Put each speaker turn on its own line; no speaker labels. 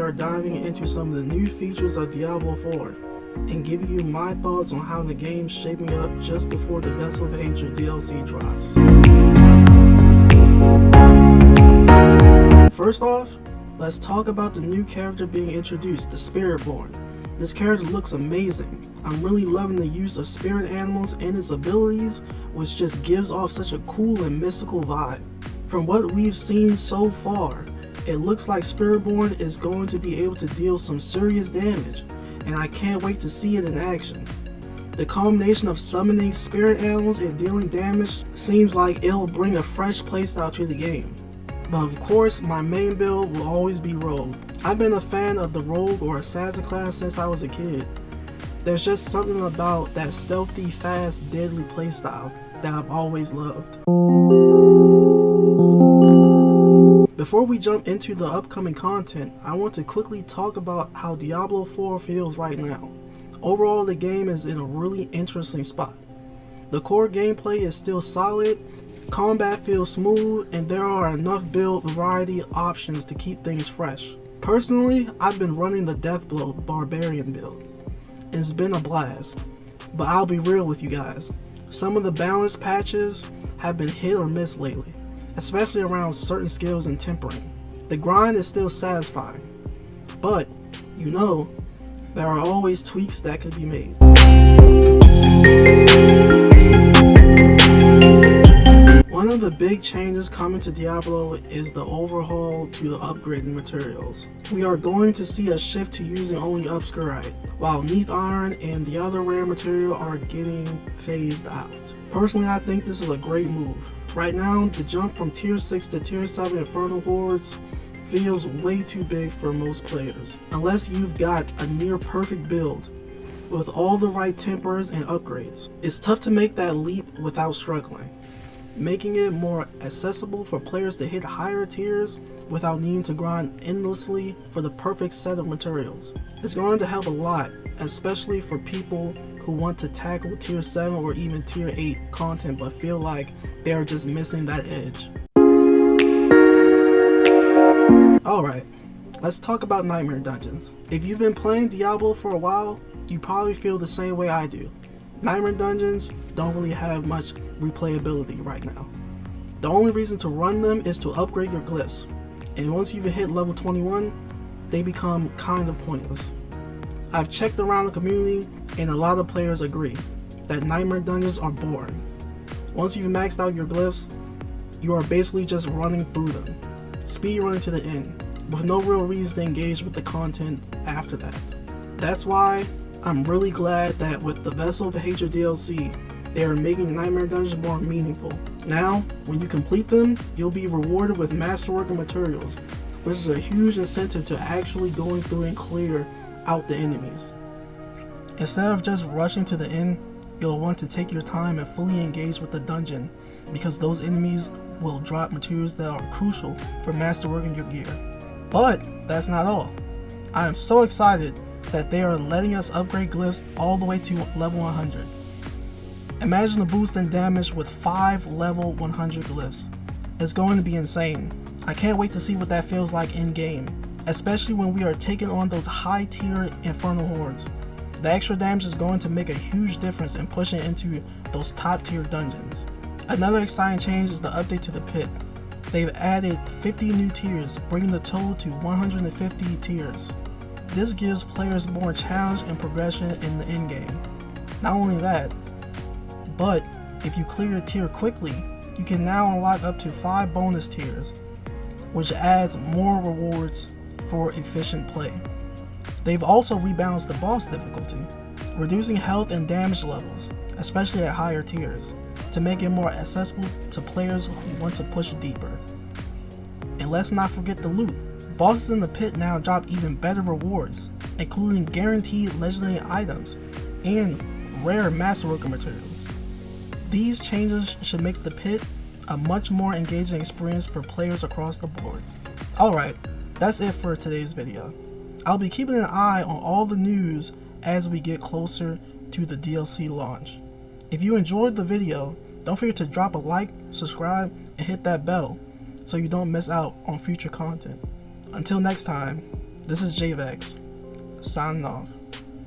start diving into some of the new features of Diablo 4 and giving you my thoughts on how the game's shaping up just before the Vessel of Hatred DLC drops. First off, let's talk about the new character being introduced, the Spiritborn. This character looks amazing. I'm really loving the use of spirit animals and its abilities, which just gives off such a cool and mystical vibe. From what we've seen so far, it looks like Spiritborn is going to be able to deal some serious damage, and I can't wait to see it in action. The combination of summoning spirit animals and dealing damage seems like it'll bring a fresh playstyle to the game. But of course, my main build will always be Rogue. I've been a fan of the Rogue or Assassin class since I was a kid. There's just something about that stealthy, fast, deadly playstyle that I've always loved. Before we jump into the upcoming content, I want to quickly talk about how Diablo 4 feels right now. Overall, the game is in a really interesting spot. The core gameplay is still solid, combat feels smooth, and there are enough build variety options to keep things fresh. Personally, I've been running the Deathblow Barbarian build, and it's been a blast. But I'll be real with you guys, some of the balance patches have been hit or miss lately, especially around certain skills and tempering. The grind is still satisfying, but you know, there are always tweaks that could be made. One of the big changes coming to Diablo is the overhaul to the upgrading materials. We are going to see a shift to using only Obscurite, while Neath Iron and the other rare material are getting phased out. Personally, I think this is a great move. Right now, the jump from tier 6 to tier 7 Infernal Hordes feels way too big for most players, unless you've got a near perfect build with all the right tempers and upgrades. It's tough to make that leap without struggling, making it more accessible for players to hit higher tiers without needing to grind endlessly for the perfect set of materials. It's going to help a lot, especially for people who want to tackle tier 7 or even tier 8 content but feel like they are just missing that edge. Alright, let's talk about Nightmare Dungeons. If you've been playing Diablo for a while, you probably feel the same way I do. Nightmare Dungeons don't really have much replayability right now. The only reason to run them is to upgrade your glyphs, and once you've hit level 21, they become kind of pointless. I've checked around the community, and a lot of players agree that Nightmare Dungeons are boring. Once you've maxed out your glyphs, you are basically just running through them, speedrunning to the end, with no real reason to engage with the content after that. That's why I'm really glad that with the Vessel of Hatred DLC, they are making Nightmare Dungeons more meaningful. Now, when you complete them, you'll be rewarded with Masterwork and materials, which is a huge incentive to actually going through and clear out the enemies. Instead of just rushing to the end, you'll want to take your time and fully engage with the dungeon, because those enemies will drop materials that are crucial for masterworking your gear. But that's not all. I am so excited that they are letting us upgrade glyphs all the way to level 100. Imagine a boost in damage with 5 level 100 glyphs. It's going to be insane. I can't wait to see what that feels like in game, especially when we are taking on those high tier Infernal Hordes. The extra damage is going to make a huge difference in pushing into those top tier dungeons. Another exciting change is the update to the pit. They've added 50 new tiers, bringing the total to 150 tiers. This gives players more challenge and progression in the end game. Not only that, but if you clear a tier quickly, you can now unlock up to 5 bonus tiers, which adds more rewards for efficient play. They've also rebalanced the boss difficulty, reducing health and damage levels, especially at higher tiers, to make it more accessible to players who want to push deeper. And let's not forget the loot. Bosses in the pit now drop even better rewards, including guaranteed legendary items and rare masterworker materials. These changes should make the pit a much more engaging experience for players across the board. Alright, that's it for today's video. I'll be keeping an eye on all the news as we get closer to the DLC launch. If you enjoyed the video, don't forget to drop a like, subscribe, and hit that bell so you don't miss out on future content. Until next time, This is JVEX, signing off.